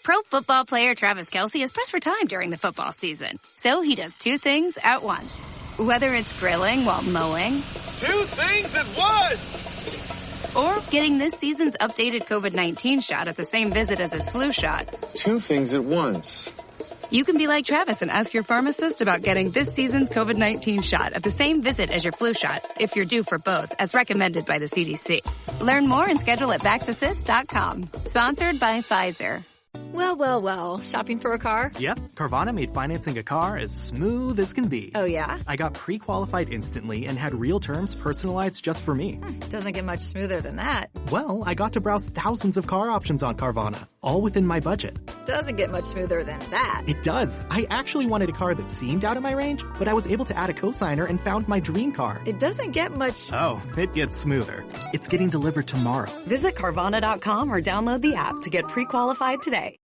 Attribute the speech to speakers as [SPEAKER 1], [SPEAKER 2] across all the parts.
[SPEAKER 1] Pro football player Travis Kelce is pressed for time during the football season. So he does two things at once. Whether it's grilling while mowing.
[SPEAKER 2] Two things at once!
[SPEAKER 1] Or getting this season's updated COVID-19 shot at the same visit as his flu shot.
[SPEAKER 2] Two things at once.
[SPEAKER 1] You can be like Travis and ask your pharmacist about getting this season's COVID-19 shot at the same visit as your flu shot, if you're due for both, as recommended by the CDC. Learn more and schedule at VaxAssist.com. Sponsored by Pfizer.
[SPEAKER 3] Well. Shopping for a car?
[SPEAKER 4] Yep. Carvana made financing a car as smooth as can be.
[SPEAKER 3] Oh, yeah?
[SPEAKER 4] I got pre-qualified instantly and had real terms personalized just for me.
[SPEAKER 3] Doesn't get much smoother than that.
[SPEAKER 4] Well, I got to browse thousands of car options on Carvana, all within my budget.
[SPEAKER 3] Doesn't get much smoother than that.
[SPEAKER 4] It does. I actually wanted a car that seemed out of my range, but I was able to add a cosigner and found my dream car.
[SPEAKER 3] It doesn't get much...
[SPEAKER 4] Oh, it gets smoother. It's getting delivered tomorrow.
[SPEAKER 5] Visit Carvana.com or download the app to get pre-qualified today.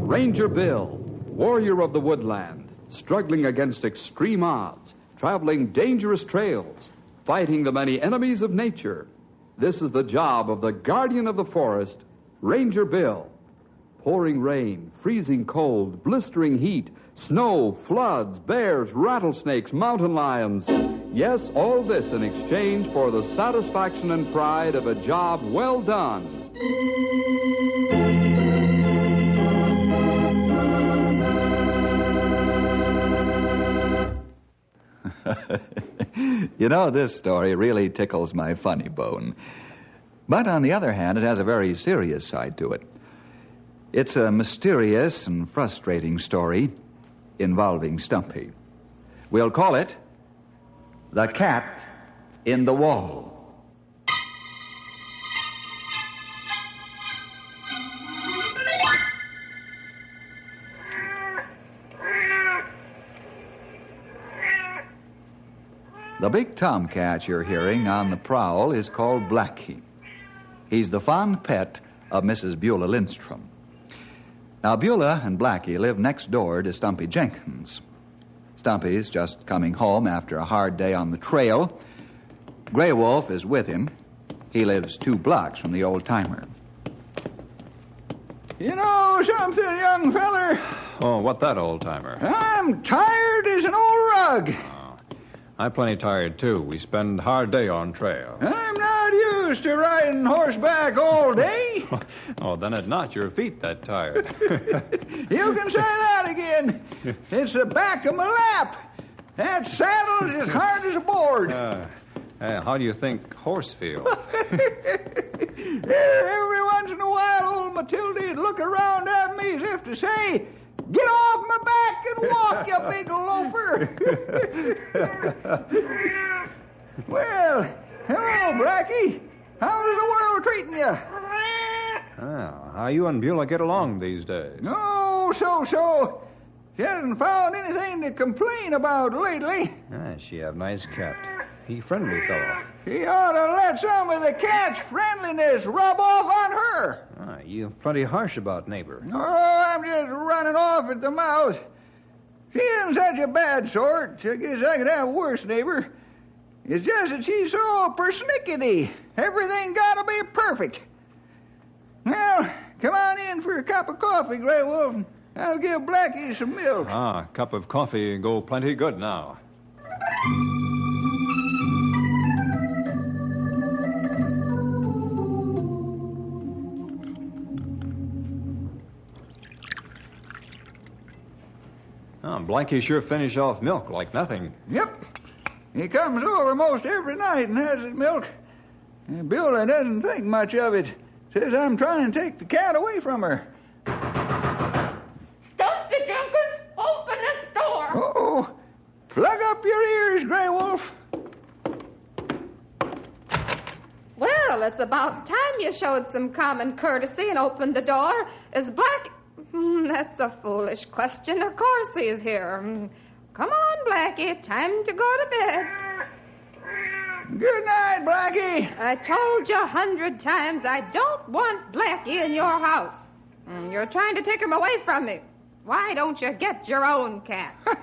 [SPEAKER 6] Ranger Bill, warrior of the woodland, struggling against extreme odds, traveling dangerous trails, fighting the many enemies of nature. This is the job of the guardian of the forest, Ranger Bill. Pouring rain, freezing cold, blistering heat, snow, floods, bears, rattlesnakes, mountain lions. Yes, all this in exchange for the satisfaction and pride of a job well done.
[SPEAKER 7] You know, this story really tickles my funny bone. But on the other hand, it has a very serious side to it. It's a mysterious and frustrating story involving Stumpy. We'll call it The Cat in the Wall. The big tomcat you're hearing on the prowl is called Blackie. He's the fond pet of Mrs. Beulah Lindstrom. Now, Beulah and Blackie live next door to Stumpy Jenkins. Stumpy's just coming home after a hard day on the trail. Grey Wolf is with him. He lives 2 blocks from the old-timer.
[SPEAKER 8] You know something, young feller?
[SPEAKER 9] Oh, what that, old-timer?
[SPEAKER 8] I'm tired as an old rug.
[SPEAKER 9] I'm plenty tired, too. We spend a hard day on trail.
[SPEAKER 8] I'm not used to riding horseback all day.
[SPEAKER 9] Oh, then it's not your feet that tired.
[SPEAKER 8] You can say that again. It's the back of my lap. That saddle's as hard as a board.
[SPEAKER 9] How do you think horse feels?
[SPEAKER 8] Every once in a while, old Matildy'd look around at me as if to say, "Get off my back and walk, you big loafer." Well, hello, Blackie. How's the world treating you?
[SPEAKER 9] How you and Beulah get along these days?
[SPEAKER 8] Oh, so. She hasn't found anything to complain about lately.
[SPEAKER 9] She have nice cat. He friendly fellow.
[SPEAKER 8] She ought to let some of the cat's friendliness rub off on her.
[SPEAKER 9] You plenty harsh about neighbor.
[SPEAKER 8] Oh, I'm just running off at the mouth. She isn't such a bad sort. I guess I could have a worse neighbor. It's just that she's so persnickety. Everything gotta be perfect. Well, come on in for a cup of coffee, Grey Wolf. I'll give Blackie some milk.
[SPEAKER 9] A cup of coffee go plenty good now. Blackie sure finish off milk like nothing.
[SPEAKER 8] Yep. He comes over most every night and has his milk. And Beulah doesn't think much of it. Says I'm trying to take the cat away from her.
[SPEAKER 10] Stumpy, Jenkins, open this door.
[SPEAKER 8] Uh-oh. Plug up your ears, Grey Wolf.
[SPEAKER 10] Well, it's about time you showed some common courtesy and opened the door. Is Black... That's a foolish question. Of course he's here. Come on, Blackie. Time to go to bed.
[SPEAKER 8] Good night, Blackie.
[SPEAKER 10] I told you 100 times I don't want Blackie in your house. You're trying to take him away from me. Why don't you get your own cat?
[SPEAKER 8] I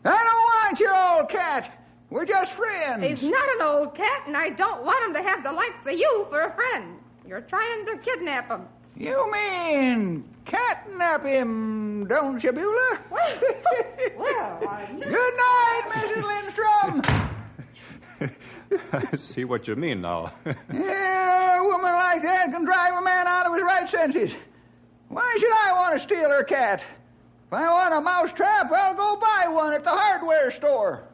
[SPEAKER 8] don't want your old cat. We're just friends.
[SPEAKER 10] He's not an old cat, and I don't want him to have the likes of you for a friend. You're trying to kidnap him.
[SPEAKER 8] You mean catnap him, don't you, Beulah?
[SPEAKER 10] Well, I...
[SPEAKER 8] Good night, Mrs. Lindstrom.
[SPEAKER 9] I see what you mean now.
[SPEAKER 8] Yeah, a woman like that can drive a man out of his right senses. Why should I want to steal her cat? If I want a mousetrap, I'll go buy one at the hardware store.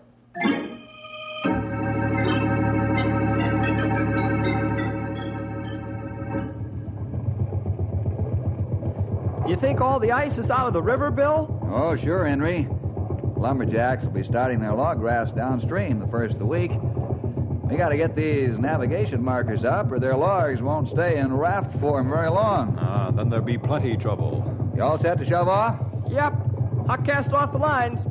[SPEAKER 11] You think all the ice is out of the river, Bill?
[SPEAKER 7] Oh, sure, Henry. Lumberjacks will be starting their log grass downstream the first of the week. We got to get these navigation markers up, or their logs won't stay in raft form very long.
[SPEAKER 9] Then there'll be plenty trouble.
[SPEAKER 7] You all set to shove off?
[SPEAKER 11] Yep. I'll cast off the lines.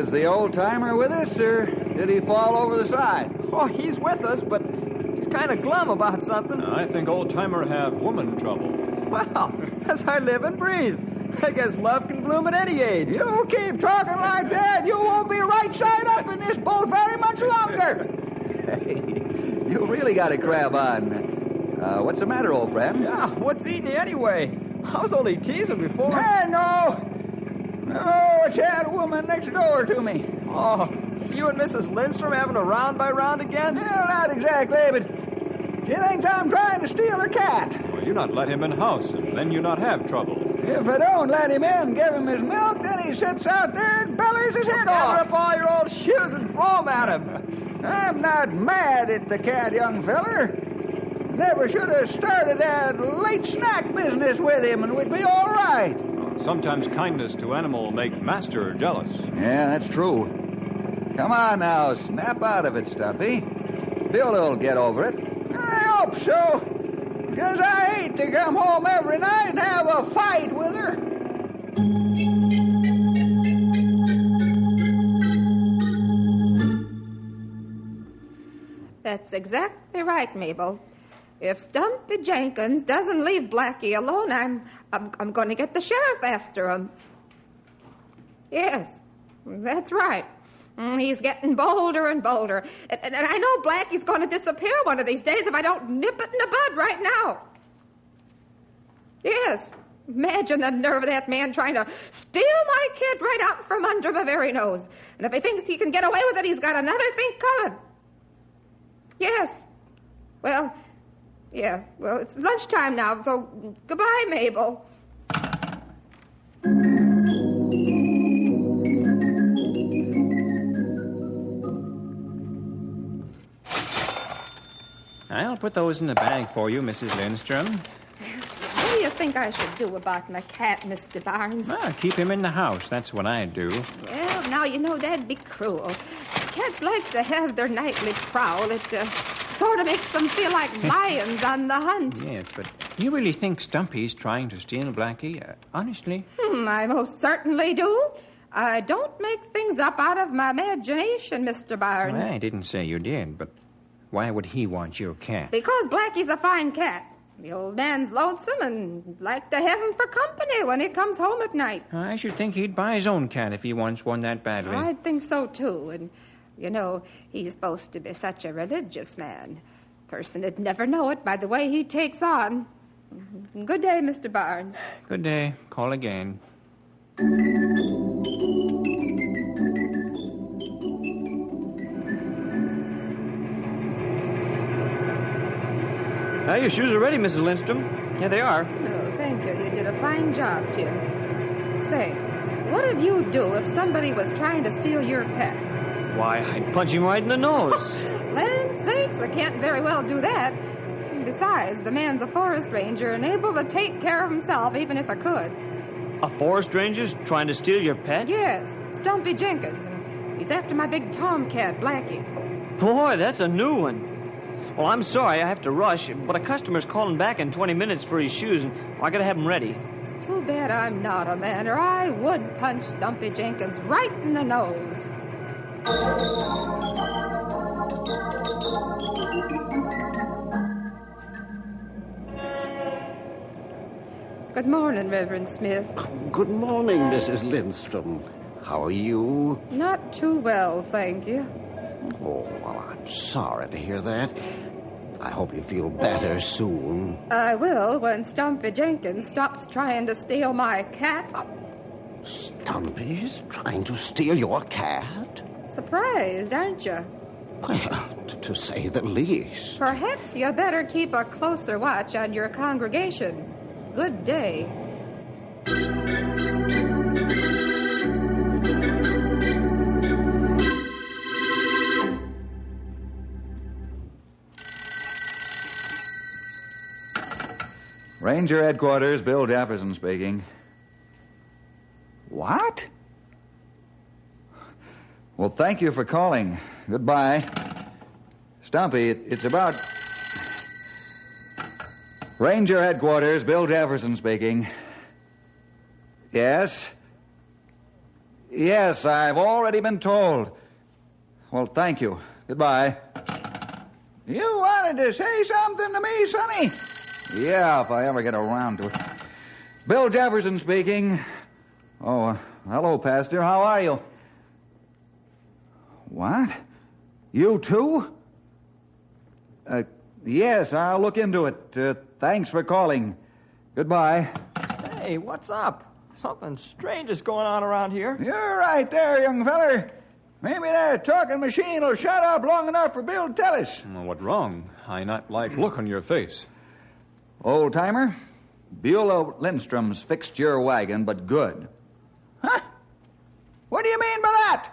[SPEAKER 7] Is the old-timer with us, or did he fall over the side?
[SPEAKER 11] Oh, he's with us, but he's kind of glum about something.
[SPEAKER 9] I think old-timer have woman trouble.
[SPEAKER 11] Well, as I live and breathe. I guess love can bloom at any age.
[SPEAKER 8] You keep talking like that, you won't be right side up in this boat very much longer.
[SPEAKER 7] Hey, you really got a crab on. What's the matter, old friend?
[SPEAKER 11] Yeah, what's eating you anyway? I was only teasing before.
[SPEAKER 8] No, it's that woman next door to me.
[SPEAKER 11] Oh, you and Mrs. Lindstrom having a round-by-round again?
[SPEAKER 8] Well, not exactly, but she thinks I'm trying to steal her cat.
[SPEAKER 9] Well, you not let him in house, and then you not have trouble.
[SPEAKER 8] If I don't let him in and give him his milk, then he sits out there and bellers his head
[SPEAKER 11] Gather
[SPEAKER 8] off.
[SPEAKER 11] up all your old shoes and throw them at him.
[SPEAKER 8] I'm not mad at the cat, young feller. Never should have started that late snack business with him, and we'd be all right.
[SPEAKER 9] Sometimes kindness to animal make master jealous.
[SPEAKER 7] Yeah, that's true. Come on now, snap out of it, Stumpy. Bill will get over it.
[SPEAKER 8] I hope so, because I hate to come home every night and have a fight with her.
[SPEAKER 10] That's exactly right, Mabel. If Stumpy Jenkins doesn't leave Blackie alone, I'm going to get the sheriff after him. Yes, that's right. He's getting bolder and bolder. And I know Blackie's going to disappear one of these days if I don't nip it in the bud right now. Yes, imagine the nerve of that man trying to steal my kid right out from under my very nose. And if he thinks he can get away with it, he's got another thing coming. Yes. Well, it's lunchtime now, so goodbye, Mabel.
[SPEAKER 12] I'll put those in the bag for you, Mrs. Lindstrom.
[SPEAKER 10] What do you think I should do about my cat, Mr. Barnes?
[SPEAKER 12] Well, keep him in the house. That's what I'd do.
[SPEAKER 10] Well, now, that'd be cruel. Cats like to have their nightly prowl. It sort of makes them feel like lions on the hunt.
[SPEAKER 12] Yes, but you really think Stumpy's trying to steal Blackie? Honestly?
[SPEAKER 10] I most certainly do. I don't make things up out of my imagination, Mr. Barnes.
[SPEAKER 12] Well, I didn't say you did, but why would he want your cat?
[SPEAKER 10] Because Blackie's a fine cat. The old man's lonesome and like to have him for company when he comes home at night.
[SPEAKER 12] I should think he'd buy his own cat if he wants one that badly.
[SPEAKER 10] I think so, too. And, he's supposed to be such a religious man. Person would never know it by the way he takes on. Good day, Mr. Barnes.
[SPEAKER 12] Good day. Call again.
[SPEAKER 11] Your shoes are ready, Mrs. Lindstrom. Here they are.
[SPEAKER 10] Oh, thank you. You did a fine job, Tim. Say, what'd you do if somebody was trying to steal your pet?
[SPEAKER 11] Why, I'd punch him right in the nose.
[SPEAKER 10] Land sakes, I can't very well do that. Besides, the man's a forest ranger and able to take care of himself even if I could.
[SPEAKER 11] A forest ranger's trying to steal your pet?
[SPEAKER 10] Yes, Stumpy Jenkins, and he's after my big tomcat, Blackie.
[SPEAKER 11] Boy, that's a new one. Well, I'm sorry. I have to rush, but a customer's calling back in 20 minutes for his shoes, and I gotta have them ready.
[SPEAKER 10] It's too bad I'm not a man, or I would punch Stumpy Jenkins right in the nose. Good morning, Reverend Smith.
[SPEAKER 13] Good morning, Mrs. Lindstrom. How are you?
[SPEAKER 10] Not too well, thank you.
[SPEAKER 13] Oh, well, I'm sorry to hear that. I hope you feel better soon.
[SPEAKER 10] I will when Stumpy Jenkins stops trying to steal my cat.
[SPEAKER 13] Stumpy's trying to steal your cat?
[SPEAKER 10] Surprised, aren't you?
[SPEAKER 13] Well, to say the least.
[SPEAKER 10] Perhaps you better keep a closer watch on your congregation. Good day.
[SPEAKER 7] Ranger Headquarters, Bill Jefferson speaking. What? Well, thank you for calling. Goodbye. Stumpy, it's about... Ranger Headquarters, Bill Jefferson speaking. Yes? Yes, I've already been told. Well, thank you. Goodbye.
[SPEAKER 8] You wanted to say something to me, Sonny?
[SPEAKER 7] Yeah, if I ever get around to it. Bill Jefferson speaking. Oh, hello, Pastor. How are you? What? You too? Yes, I'll look into it. Thanks for calling. Goodbye.
[SPEAKER 11] Hey, what's up? Something strange is going on around here.
[SPEAKER 8] You're right there, young feller. Maybe that talking machine will shut up long enough for Bill to tell us.
[SPEAKER 9] Well, what wrong? I not like look on your face.
[SPEAKER 7] Old-timer, Beulah Lindstrom's fixed your wagon, but good.
[SPEAKER 8] Huh? What do you mean by that?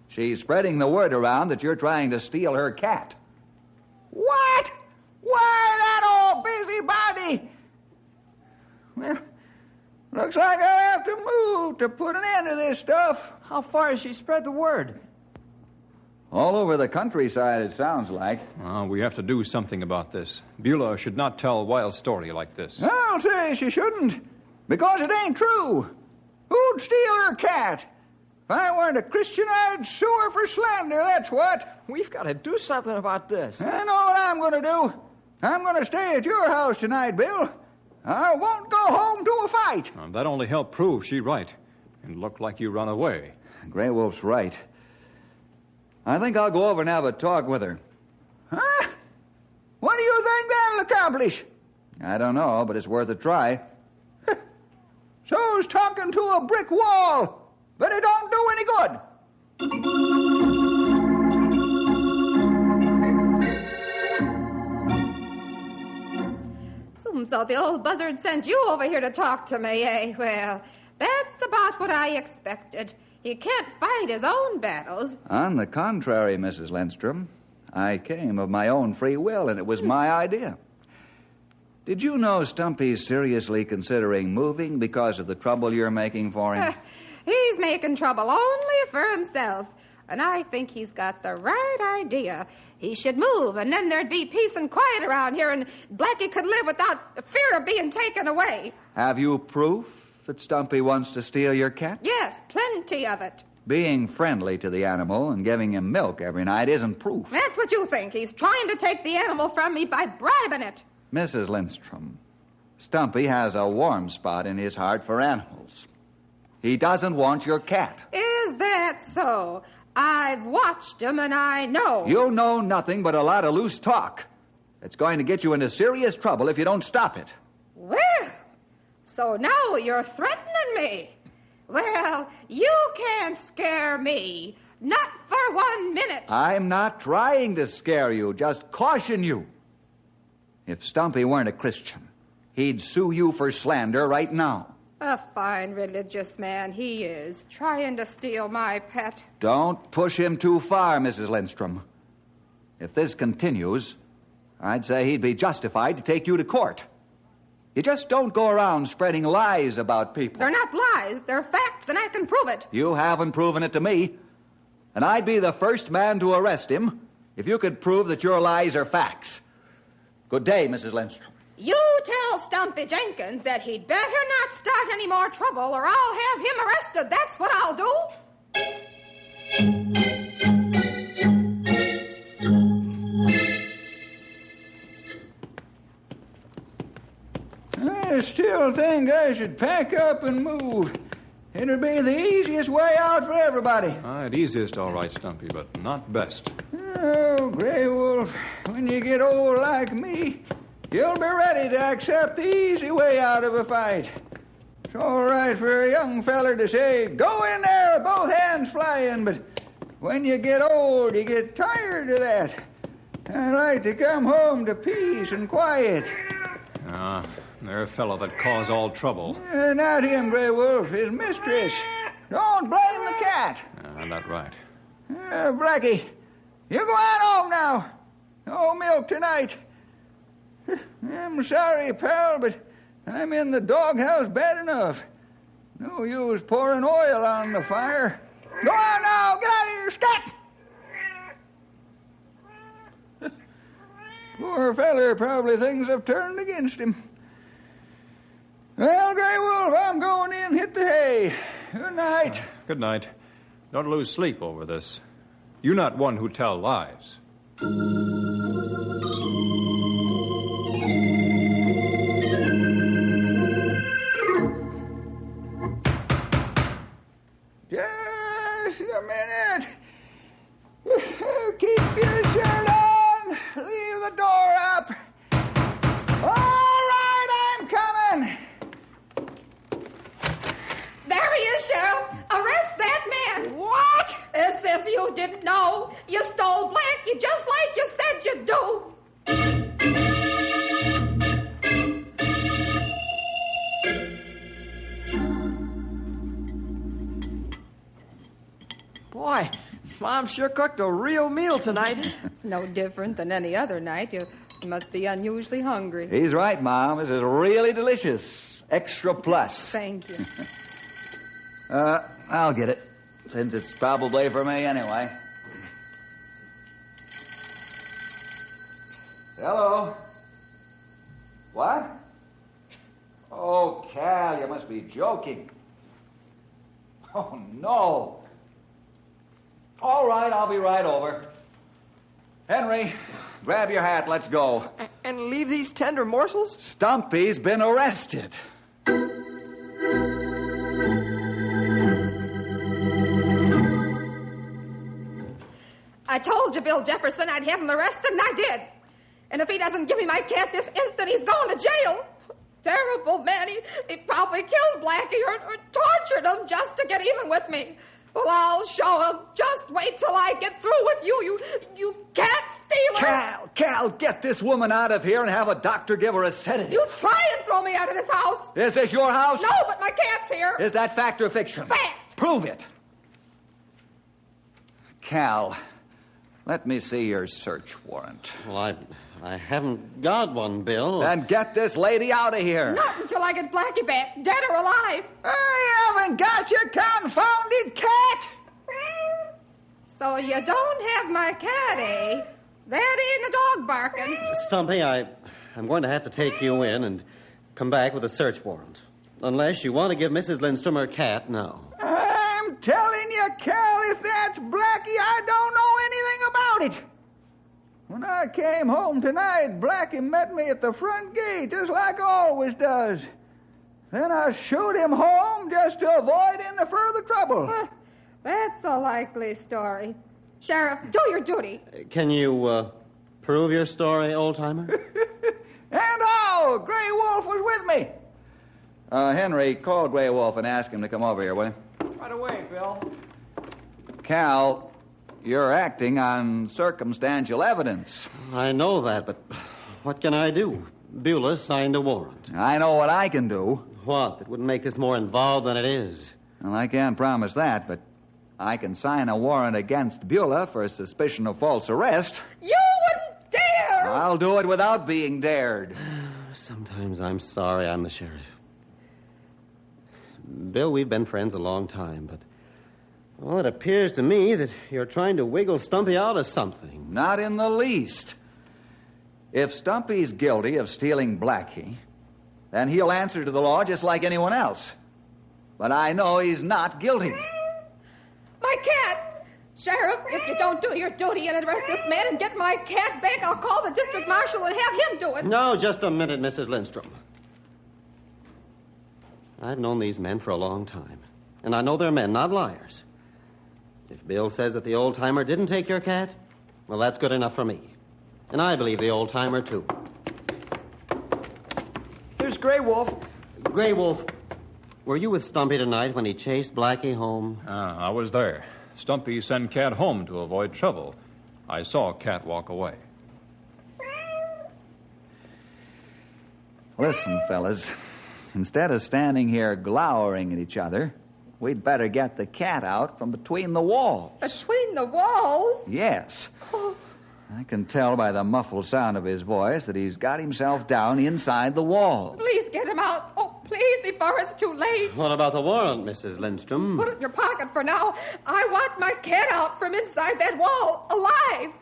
[SPEAKER 7] She's spreading the word around that you're trying to steal her cat.
[SPEAKER 8] What? Why, that old busybody? Well, looks like I'll have to move to put an end to this stuff.
[SPEAKER 11] How far has she spread the word?
[SPEAKER 7] All over the countryside, it sounds like.
[SPEAKER 9] We have to do something about this. Beulah should not tell a wild story like this.
[SPEAKER 8] I'll say she shouldn't, because it ain't true. Who'd steal her cat? If I weren't a Christian, I'd sue her for slander, that's what.
[SPEAKER 11] We've got to do something about this.
[SPEAKER 8] I know what I'm going to do. I'm going to stay at your house tonight, Bill. I won't go home to a fight.
[SPEAKER 9] That only helped prove she right. It looked like you run away.
[SPEAKER 7] Grey Wolf's right. I think I'll go over and have a talk with her.
[SPEAKER 8] Huh? What do you think that'll accomplish?
[SPEAKER 7] I don't know, but it's worth a try.
[SPEAKER 8] So's talking to a brick wall, but it don't do any good.
[SPEAKER 10] So the old buzzard sent you over here to talk to me, eh? Well, that's about what I expected. He can't fight his own battles.
[SPEAKER 7] On the contrary, Mrs. Lindstrom, I came of my own free will, and it was my idea. Did you know Stumpy's seriously considering moving because of the trouble you're making for him?
[SPEAKER 10] He's making trouble only for himself, and I think he's got the right idea. He should move, and then there'd be peace and quiet around here, and Blackie could live without fear of being taken away.
[SPEAKER 7] Have you proof that Stumpy wants to steal your cat?
[SPEAKER 10] Yes, plenty of it.
[SPEAKER 7] Being friendly to the animal and giving him milk every night isn't proof.
[SPEAKER 10] That's what you think. He's trying to take the animal from me by bribing it.
[SPEAKER 7] Mrs. Lindstrom, Stumpy has a warm spot in his heart for animals. He doesn't want your cat.
[SPEAKER 10] Is that so? I've watched him, and I know.
[SPEAKER 7] You know nothing but a lot of loose talk. It's going to get you into serious trouble if you don't stop it.
[SPEAKER 10] Well, so now you're threatening me. Well, you can't scare me. Not for 1 minute.
[SPEAKER 7] I'm not trying to scare you, just caution you. If Stumpy weren't a Christian, he'd sue you for slander right now.
[SPEAKER 10] A fine religious man he is, trying to steal my pet.
[SPEAKER 7] Don't push him too far, Mrs. Lindstrom. If this continues, I'd say he'd be justified to take you to court. You just don't go around spreading lies about people.
[SPEAKER 10] They're not lies, they're facts, and I can prove it.
[SPEAKER 7] You haven't proven it to me, and I'd be the first man to arrest him if you could prove that your lies are facts. Good day, Mrs. Lindstrom.
[SPEAKER 10] You tell Stumpy Jenkins that he'd better not start any more trouble or I'll have him arrested. That's what I'll do.
[SPEAKER 8] I still think I should pack up and move. It'll be the easiest way out for everybody.
[SPEAKER 9] Right, easiest, all right, Stumpy, but not best.
[SPEAKER 8] Oh, Grey Wolf, when you get old like me, you'll be ready to accept the easy way out of a fight. It's all right for a young feller to say, go in there, both hands flying, but when you get old, you get tired of that. I like to come home to peace and quiet.
[SPEAKER 9] Ah, they're a fellow that caused all trouble.
[SPEAKER 8] Not him, Grey Wolf, his mistress. Don't blame the cat.
[SPEAKER 9] That's right.
[SPEAKER 8] Blackie, you go on home now. No milk tonight. I'm sorry, pal, but I'm in the doghouse bad enough. No use pouring oil on the fire. Go on now, get out of here, scat! Poor feller probably thinks I've turned against him. Well, Grey Wolf, I'm going in, hit the hay. Good night.
[SPEAKER 9] Good night. Don't lose sleep over this. You're not one who tell lies.
[SPEAKER 8] Just a minute. Keep your shirt on. Leave the door up. All right, I'm coming.
[SPEAKER 10] There he is, Sheriff. Arrest that man.
[SPEAKER 8] What?
[SPEAKER 10] As if you didn't know. You stole Blackie just like you said you'd do.
[SPEAKER 14] Boy, Mom sure cooked a real meal tonight.
[SPEAKER 10] It's no different than any other night. You must be unusually hungry.
[SPEAKER 7] He's right, Mom. This is really delicious. Extra plus.
[SPEAKER 10] Thank you.
[SPEAKER 7] I'll get it, since it's probably for me anyway. Hello? What? Oh, Cal, you must be joking. Oh, no. All right, I'll be right over. Henry, grab your hat, let's go.
[SPEAKER 14] And leave these tender morsels?
[SPEAKER 7] Stumpy's been arrested.
[SPEAKER 10] I told you, Bill Jefferson, I'd have him arrested, and I did. And if he doesn't give me my cat this instant, he's going to jail. Terrible man. He probably killed Blackie or tortured him just to get even with me. Well, I'll show him. Just wait till I get through with you, you cat stealer.
[SPEAKER 7] Cal, get this woman out of here and have a doctor give her a sedative.
[SPEAKER 10] You try and throw me out of this house.
[SPEAKER 7] Is this your house?
[SPEAKER 10] No, but my cat's here.
[SPEAKER 7] Is that fact or fiction?
[SPEAKER 10] Fact.
[SPEAKER 7] Prove it. Cal, let me see your search warrant.
[SPEAKER 15] Well, I haven't got one, Bill.
[SPEAKER 7] Then get this lady out of here.
[SPEAKER 10] Not until I get Blackie back, dead or alive.
[SPEAKER 8] I haven't got your confounded cat.
[SPEAKER 10] So you don't have my cat, eh? That ain't a dog barking.
[SPEAKER 15] Stumpy, I'm going to have to take you in and come back with a search warrant. Unless you want to give Mrs. Lindstrom her cat, no.
[SPEAKER 8] I'm telling you, Cal, if that's Blackie, I don't know anything about it. When I came home tonight, Blackie met me at the front gate, just like always does. Then I shooed him home just to avoid any further trouble.
[SPEAKER 10] That's a likely story. Sheriff, do your duty.
[SPEAKER 15] Can you prove your story, old-timer?
[SPEAKER 8] And all, Grey Wolf was with me.
[SPEAKER 7] Henry, call Grey Wolf and ask him to come over here, will you?
[SPEAKER 14] Right away, Bill.
[SPEAKER 7] Cal, you're acting on circumstantial evidence.
[SPEAKER 15] I know that, but what can I do? Beulah signed a warrant.
[SPEAKER 7] I know what I can do.
[SPEAKER 15] What? That wouldn't make this more involved than it is.
[SPEAKER 7] Well, I can't promise that, but I can sign a warrant against Beulah for suspicion of false arrest.
[SPEAKER 10] You wouldn't dare!
[SPEAKER 7] I'll do it without being dared.
[SPEAKER 15] Sometimes I'm sorry I'm the sheriff. Bill, we've been friends a long time, but Well, it appears to me that you're trying to wiggle Stumpy out of something.
[SPEAKER 7] Not in the least. If Stumpy's guilty of stealing Blackie, then he'll answer to the law just like anyone else. But I know he's not guilty.
[SPEAKER 10] My cat! Sheriff, if you don't do your duty and arrest this man and get my cat back, I'll call the district marshal and have him do it.
[SPEAKER 15] No, just a minute, Mrs. Lindstrom. I've known these men for a long time, and I know they're men, not liars. If Bill says that the old-timer didn't take your cat, well, that's good enough for me. And I believe the old-timer, too.
[SPEAKER 14] Here's Grey Wolf.
[SPEAKER 15] Grey Wolf, were you with Stumpy tonight when he chased Blackie home?
[SPEAKER 9] I was there. Stumpy sent Cat home to avoid trouble. I saw Cat walk away.
[SPEAKER 7] Listen, fellas, instead of standing here glowering at each other, we'd better get the cat out from between the walls.
[SPEAKER 10] Between the walls?
[SPEAKER 7] Yes.
[SPEAKER 10] Oh.
[SPEAKER 7] I can tell by the muffled sound of his voice that he's got himself down inside the wall.
[SPEAKER 10] Please get him out. Oh, please, before it's too late.
[SPEAKER 15] What about the warrant, Mrs. Lindstrom?
[SPEAKER 10] Put it in your pocket for now. I want my cat out from inside that wall, alive.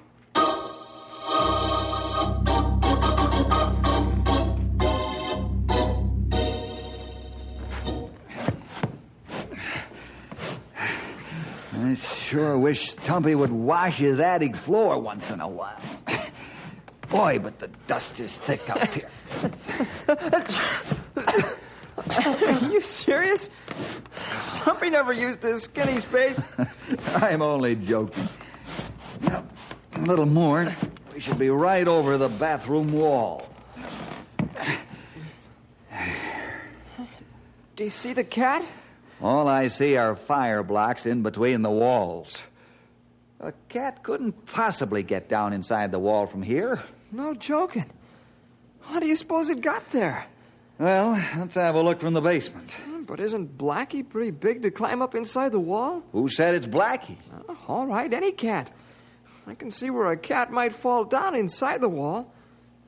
[SPEAKER 7] I sure wish Stumpy would wash his attic floor once in a while. Boy, but the dust is thick up here.
[SPEAKER 14] Are you serious? Stumpy never used this skinny space.
[SPEAKER 7] I'm only joking. Now, a little more. We should be right over the bathroom wall.
[SPEAKER 14] Do you see the cat?
[SPEAKER 7] All I see are fire blocks in between the walls. A cat couldn't possibly get down inside the wall from here.
[SPEAKER 14] No joking. How do you suppose it got there?
[SPEAKER 7] Well, let's have a look from the basement.
[SPEAKER 14] But isn't Blackie pretty big to climb up inside the wall?
[SPEAKER 7] Who said it's Blackie?
[SPEAKER 14] All right, any cat. I can see where a cat might fall down inside the wall.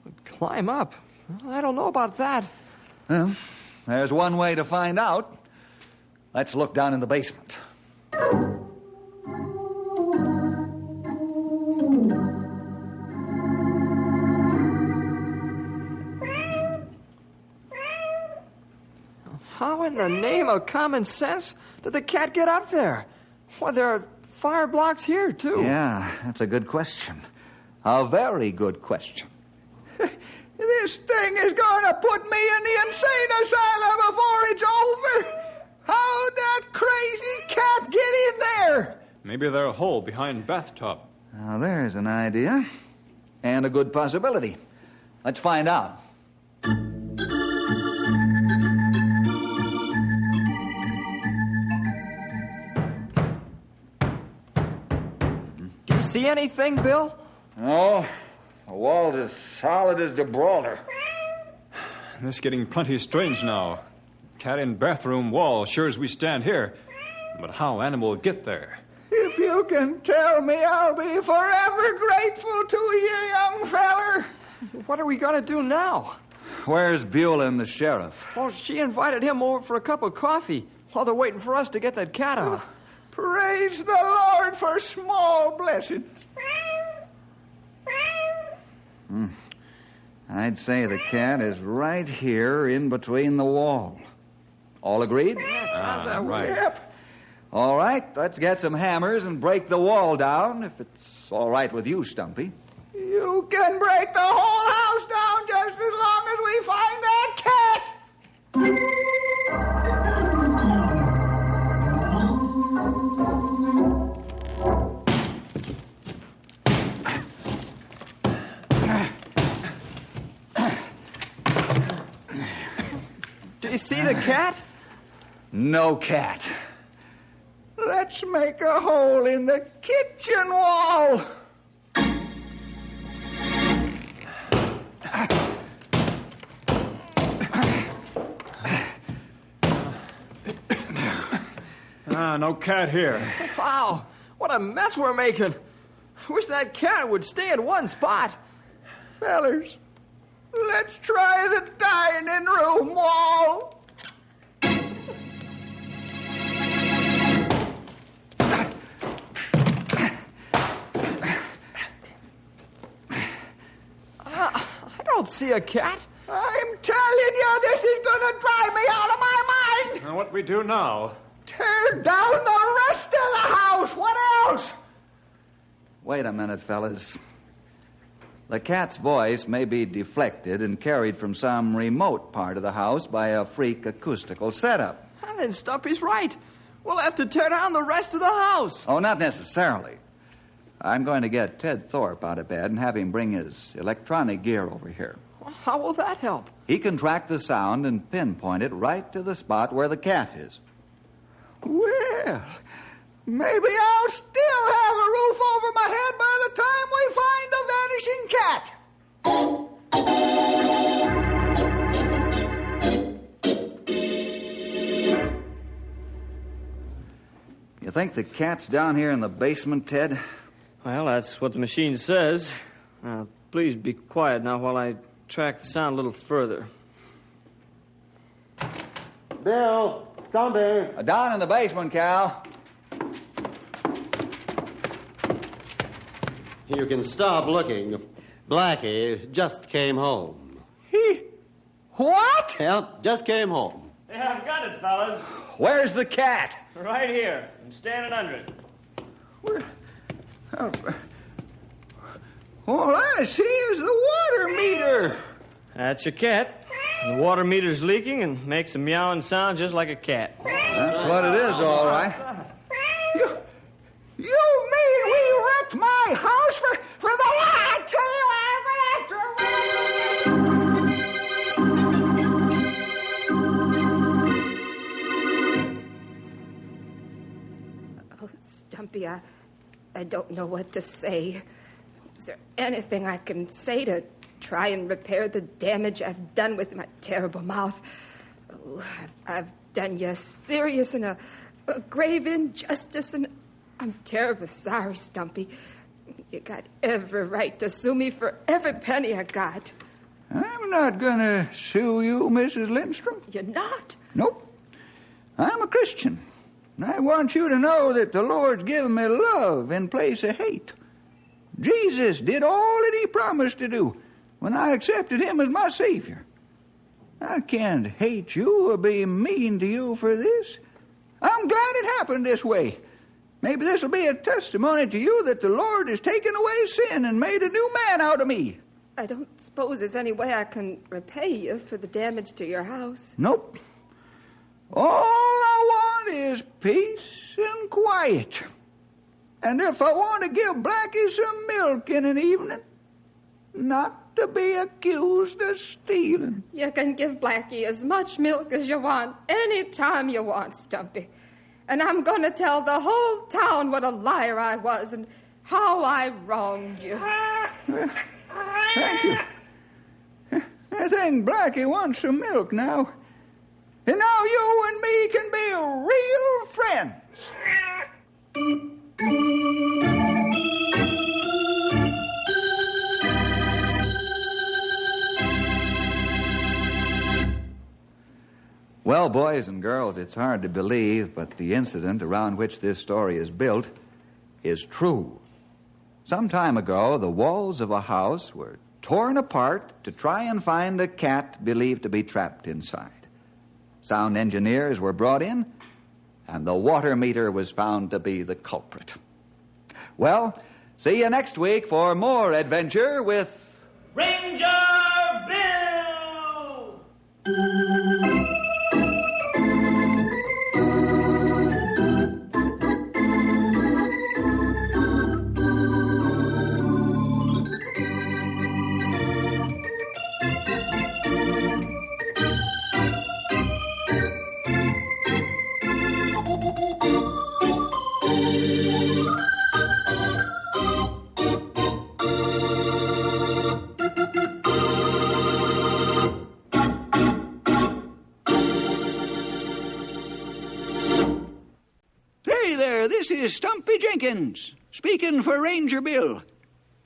[SPEAKER 14] But climb up? Well, I don't know about that.
[SPEAKER 7] Well, there's one way to find out. Let's look down in the basement.
[SPEAKER 14] How in the name of common sense did the cat get up there? Well, there are fire blocks here, too.
[SPEAKER 7] Yeah, that's a good question. A very good question.
[SPEAKER 8] This thing is going to put me in the insane asylum before it's over. How'd that crazy cat get in there?
[SPEAKER 9] Maybe there's a hole behind bathtub.
[SPEAKER 7] Now, there's an idea. And a good possibility. Let's find out.
[SPEAKER 14] Do you see anything, Bill?
[SPEAKER 7] No. The wall is solid as Gibraltar.
[SPEAKER 9] This is getting plenty strange now. Cat in bathroom wall, sure as we stand here. But how animal will get there?
[SPEAKER 8] If you can tell me, I'll be forever grateful to you, young feller.
[SPEAKER 14] What are we going to do now?
[SPEAKER 7] Where's Beulah and the sheriff?
[SPEAKER 14] Well, she invited him over for a cup of coffee while they're waiting for us to get that cat out.
[SPEAKER 8] Praise the Lord for small blessings.
[SPEAKER 7] I'd say the cat is right here in between the wall. All agreed?
[SPEAKER 14] Sounds that way.
[SPEAKER 8] Yep.
[SPEAKER 7] All right, let's get some hammers and break the wall down, if it's all right with you, Stumpy.
[SPEAKER 8] You can break the whole house down just as long as we find that cat.
[SPEAKER 14] Do you see the cat?
[SPEAKER 7] No cat.
[SPEAKER 8] Let's make a hole in the kitchen wall.
[SPEAKER 9] No cat here.
[SPEAKER 14] Wow, what a mess we're making. I wish that cat would stay in one spot.
[SPEAKER 8] Fellers, let's try the dining room wall.
[SPEAKER 14] see a cat.
[SPEAKER 8] I'm telling you, this is going to drive me out of my mind.
[SPEAKER 9] And what we do now?
[SPEAKER 8] Tear down the rest of the house. What else?
[SPEAKER 7] Wait a minute, fellas. The cat's voice may be deflected and carried from some remote part of the house by a freak acoustical setup.
[SPEAKER 14] And then Stumpy's right. We'll have to tear down the rest of the house.
[SPEAKER 7] Oh, not necessarily. I'm going to get Ted Thorpe out of bed and have him bring his electronic gear over here.
[SPEAKER 14] How will that help?
[SPEAKER 7] He can track the sound and pinpoint it right to the spot where the cat is.
[SPEAKER 8] Well, maybe I'll still have a roof over my head by the time we find the vanishing cat.
[SPEAKER 7] You think the cat's down here in the basement, Ted?
[SPEAKER 11] Well, that's what the machine says. Please be quiet now while I track the sound a little further.
[SPEAKER 15] Bill, Stumpy.
[SPEAKER 7] Down in the basement, Cal.
[SPEAKER 15] You can stop looking. Blackie just came home.
[SPEAKER 8] What?
[SPEAKER 15] Yep, just came home.
[SPEAKER 11] Yeah, I've got it, fellas.
[SPEAKER 7] Where's the cat?
[SPEAKER 11] Right here. I'm standing under it.
[SPEAKER 8] All I see is the water meter.
[SPEAKER 11] That's your cat. The water meter's leaking and makes a meowing sound just like a cat.
[SPEAKER 7] That's what it is, all right.
[SPEAKER 8] You mean we wrecked my house for the I tell you
[SPEAKER 10] Oh, Stumpy, I don't know what to say. Is there anything I can say to try and repair the damage I've done with my terrible mouth? Oh, I've done you a serious and a grave injustice, and I'm terribly sorry, Stumpy. You got every right to sue me for every penny I got.
[SPEAKER 8] I'm not going to sue you, Mrs. Lindstrom.
[SPEAKER 10] You're not?
[SPEAKER 8] Nope. I'm a Christian. And I want you to know that the Lord's given me love in place of hate. Jesus did all that he promised to do when I accepted him as my Savior. I can't hate you or be mean to you for this. I'm glad it happened this way. Maybe this will be a testimony to you that the Lord has taken away sin and made a new man out of me.
[SPEAKER 10] I don't suppose there's any way I can repay you for the damage to your house.
[SPEAKER 8] Nope. All I want is peace and quiet. And if I want to give Blackie some milk in an evening, not to be accused of stealing.
[SPEAKER 10] You can give Blackie as much milk as you want, any time you want, Stumpy. And I'm going to tell the whole town what a liar I was and how I wronged you.
[SPEAKER 8] Thank you. I think Blackie wants some milk now. And now you and me can be real friends.
[SPEAKER 7] Well, boys and girls, it's hard to believe, but the incident around which this story is built is true. Some time ago, the walls of a house were torn apart to try and find a cat believed to be trapped inside. Sound engineers were brought in, and the water meter was found to be the culprit. Well, see you next week for more adventure with
[SPEAKER 11] Ranger Bill!
[SPEAKER 8] This is Stumpy Jenkins, speaking for Ranger Bill,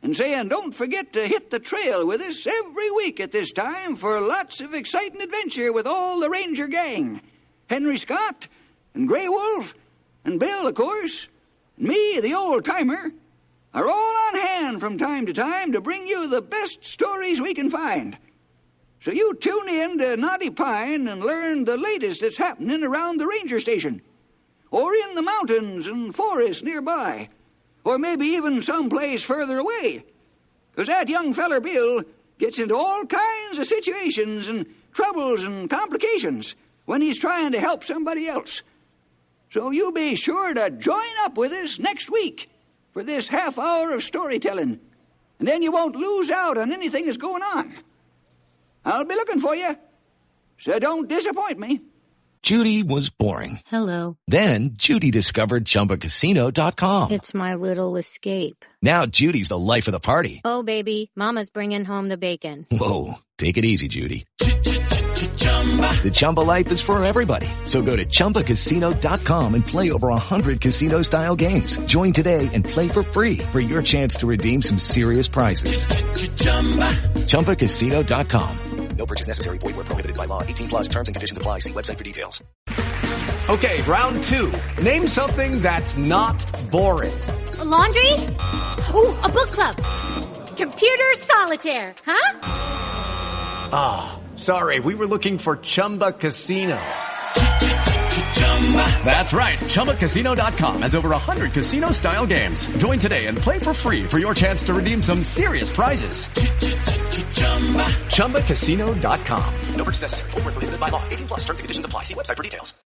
[SPEAKER 8] and saying don't forget to hit the trail with us every week at this time for lots of exciting adventure with all the Ranger gang. Henry Scott, and Grey Wolf, and Bill, of course, and me, the old-timer, are all on hand from time to time to bring you the best stories we can find. So you tune in to Knotty Pine and learn the latest that's happening around the ranger station. Or in the mountains and forests nearby. Or maybe even someplace further away. 'Cause that young feller Bill gets into all kinds of situations and troubles and complications when he's trying to help somebody else. So you be sure to join up with us next week for this half hour of storytelling. And then you won't lose out on anything that's going on. I'll be looking for you, so don't disappoint me.
[SPEAKER 16] Judy was boring.
[SPEAKER 17] Hello.
[SPEAKER 16] Then Judy discovered ChumbaCasino.com.
[SPEAKER 17] It's my little escape.
[SPEAKER 16] Now Judy's the life of the party.
[SPEAKER 17] Oh, baby, mama's bringing home the bacon.
[SPEAKER 16] Whoa, take it easy, Judy. The Chumba life is for everybody. So go to ChumbaCasino.com and play over 100 casino-style games. Join today and play for free for your chance to redeem some serious prizes. ChumbaCasino.com.
[SPEAKER 18] No purchase necessary. Void where prohibited by law. 18+ terms and conditions apply. See website for details.
[SPEAKER 19] Okay, round two. Name something that's not boring.
[SPEAKER 20] A laundry? Ooh, a book club. Computer solitaire, huh?
[SPEAKER 19] Ah, sorry. We were looking for Chumba Casino. That's right. ChumbaCasino.com has over 100 casino-style games. Join today and play for free for your chance to redeem some serious prizes. ChumbaCasino.com.
[SPEAKER 18] No purchase necessary. Void where prohibited by law. 18+ terms and conditions apply. See website for details.